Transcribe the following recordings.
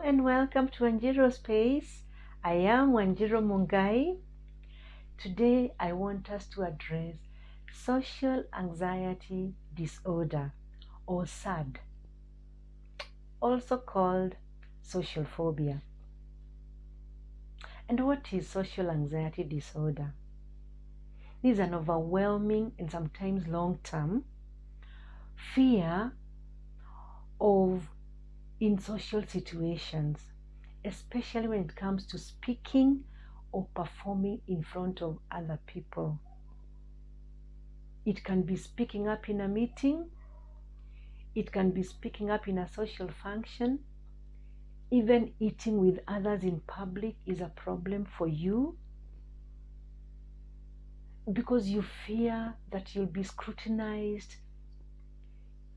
and welcome to Wanjiro Space. I am Wanjiro Mungai. Today I want us to address social anxiety disorder, or SAD, also called social phobia. And what is social anxiety disorder? This is an overwhelming and sometimes long-term fear in social situations, especially when it comes to speaking or performing in front of other people. It can be speaking up in a meeting, it can be speaking up in a social function, even eating with others in public is a problem for you because you fear that you'll be scrutinized,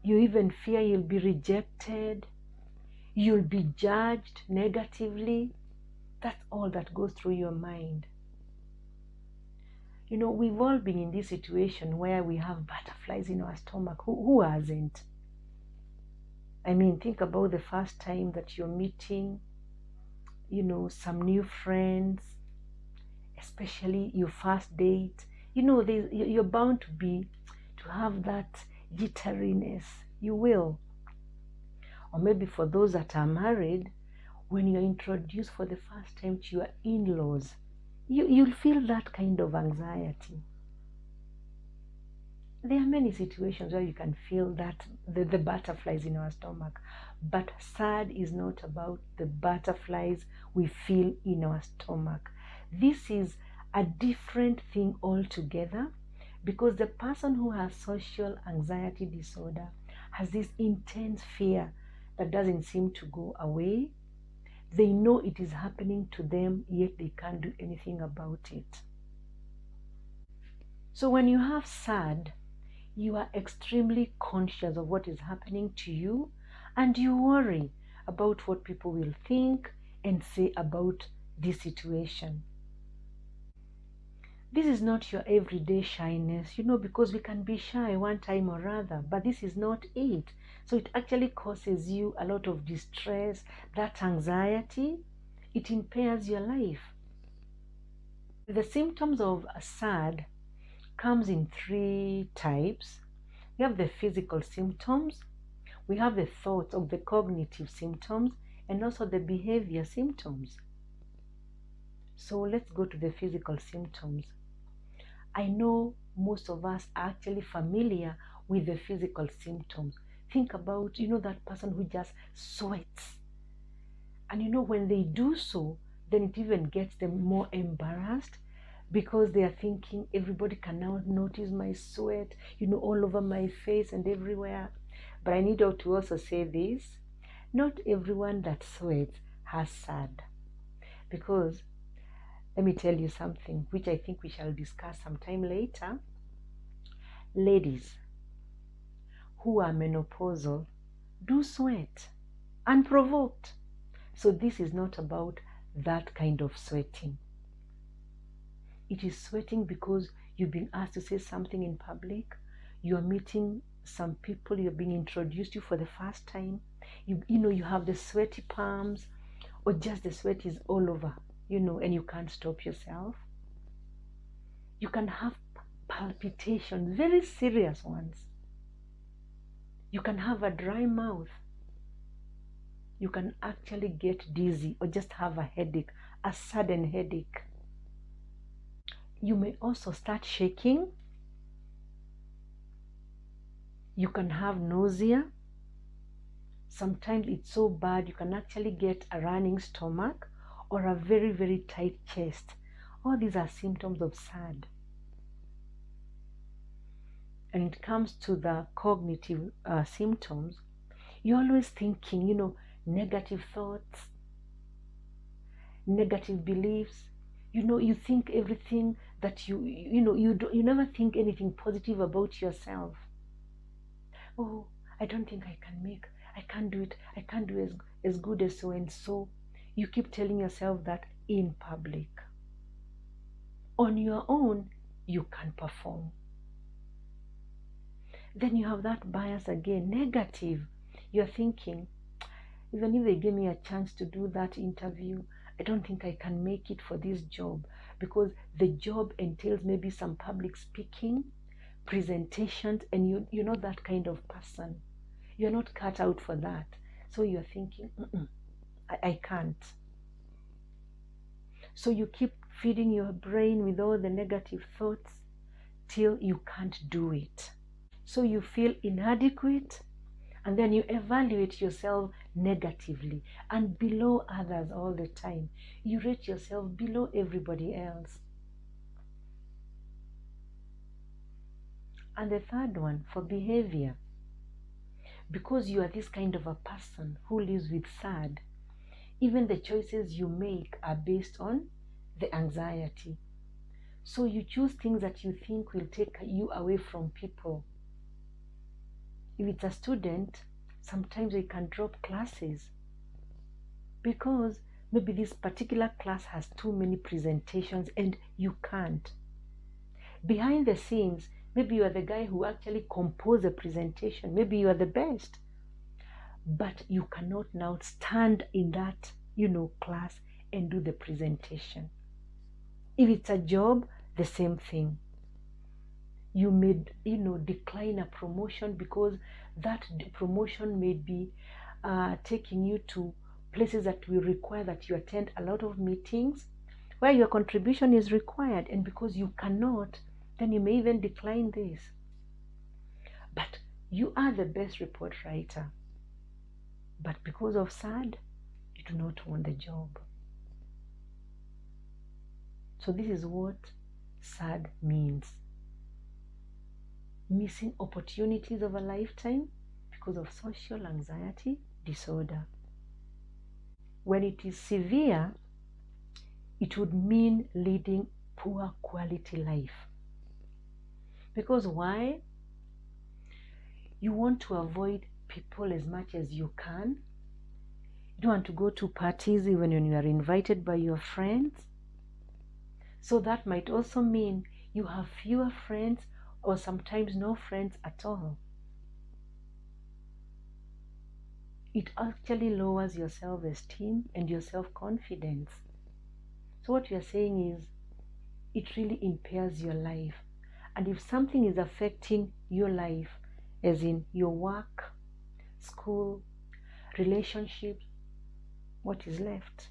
you even fear you'll be rejected, you'll be judged negatively. That's all that goes through your mind. You know, we've all been in this situation where we have butterflies in our stomach. Who hasn't? I mean, think about the first time that you're meeting, some new friends, especially your first date. You're bound to have that jitteriness. You will. Or maybe for those that are married, when you're introduced for the first time to your in-laws, you'll feel that kind of anxiety. There are many situations where you can feel that the butterflies in our stomach, but SAD is not about the butterflies we feel in our stomach. This is a different thing altogether, because the person who has social anxiety disorder has this intense fear that doesn't seem to go away. They know it is happening to them, yet they can't do anything about it. So when you have SAD, you are extremely conscious of what is happening to you, and you worry about what people will think and say about this situation. This is not your everyday shyness, because we can be shy one time or other, but this is not it. So it actually causes you a lot of distress, that anxiety. It impairs your life. The symptoms of SAD comes in 3 types. We have the physical symptoms, we have the thoughts of the cognitive symptoms, and also the behavior symptoms. So let's go to the physical symptoms. I know most of us are actually familiar with the physical symptoms. Think about, that person who just sweats. And when they do so, then it even gets them more embarrassed, because they are thinking, everybody can now notice my sweat, all over my face and everywhere. But I need to also say this: not everyone that sweats has SAD. Because let me tell you something, which I think we shall discuss sometime later. Ladies who are menopausal do sweat, unprovoked. So this is not about that kind of sweating. It is sweating because you've been asked to say something in public, you're meeting some people, you're being introduced to for the first time, you have the sweaty palms, or just the sweat is all over, and you can't stop yourself. You can have palpitations, very serious ones. You can have a dry mouth. You can actually get dizzy or just have a headache, a sudden headache. You may also start shaking. You can have nausea. Sometimes it's so bad you can actually get a running stomach or a very, very tight chest. All these are symptoms of SAD. And it comes to the cognitive symptoms. You're always thinking, negative thoughts, negative beliefs. You think everything that you never think anything positive about yourself. Oh, I don't think I can't do it, I can't do as good as so and so. You keep telling yourself that in public. On your own, you can perform. Then you have that bias again, negative. You're thinking, Even if they gave me a chance to do that interview, I don't think I can make it for this job, because the job entails maybe some public speaking, presentations, and you're not that kind of person. You're not cut out for that. So you're thinking, I can't. So you keep feeding your brain with all the negative thoughts till you can't do it. So you feel inadequate, and then you evaluate yourself negatively and below others all the time. You rate yourself below everybody else. And the third one, for behavior. Because you are this kind of a person who lives with SAD, even the choices you make are based on the anxiety. So you choose things that you think will take you away from people. If it's a student, sometimes they can drop classes because maybe this particular class has too many presentations and you can't. Behind the scenes, maybe you are the guy who actually composed a presentation. Maybe you are the best. But you cannot now stand in that, class and do the presentation. If it's a job, the same thing. You may, decline a promotion because that promotion may be taking you to places that will require that you attend a lot of meetings where your contribution is required, and because you cannot, then you may even decline this. But you are the best report writer. But because of SAD, you do not want the job. So this is what SAD means. Missing opportunities of a lifetime because of social anxiety disorder. When it is severe, it would mean leading poor quality life. Because why? You want to avoid people as much as you can. You don't want to go to parties even when you are invited by your friends. So that might also mean you have fewer friends or sometimes no friends at all. It actually lowers your self-esteem and your self-confidence. So what we are saying is, it really impairs your life. And if something is affecting your life, as in your work, school, relationships, what is left?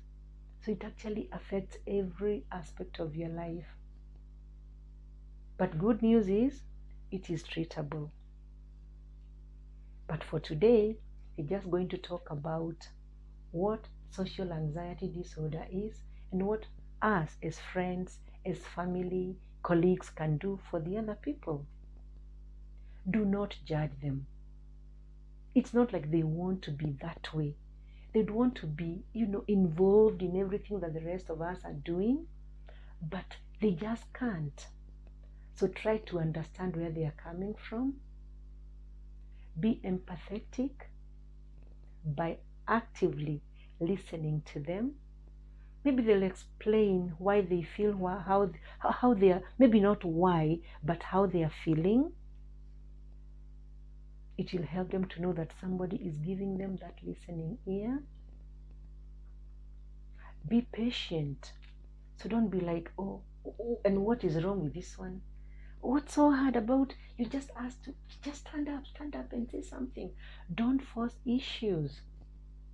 So it actually affects every aspect of your life. But good news is, it is treatable. But for today, we're just going to talk about what social anxiety disorder is and what us as friends, as family, colleagues can do for the other people. Do not judge them. It's not like they want to be that way. They'd want to be, involved in everything that the rest of us are doing, but they just can't. So try to understand where they are coming from. Be empathetic by actively listening to them. Maybe they'll explain why they feel, how they are, maybe not why, but how they are feeling. It will help them to know that somebody is giving them that listening ear. Be patient. So don't be like, oh, and what is wrong with this one? What's so hard about? You just ask to just stand up and say something. Don't force issues.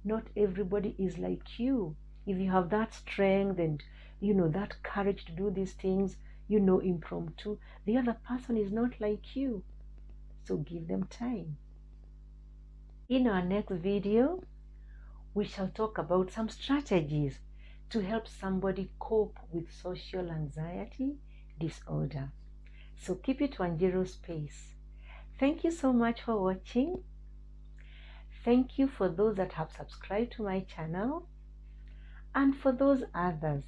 Not everybody is like you. If you have that strength and that courage to do these things, impromptu, the other person is not like you. So give them time. In our next video, we shall talk about some strategies to help somebody cope with social anxiety disorder. So keep it 10 space. Thank you so much for watching. Thank you for those that have subscribed to my channel. And for those others,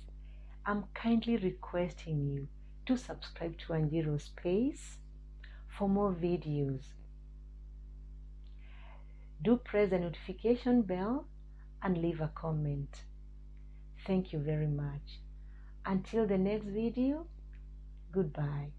I'm kindly requesting you to subscribe to 10 space for more videos. Do press the notification bell and leave a comment. Thank you very much. Until the next video, goodbye.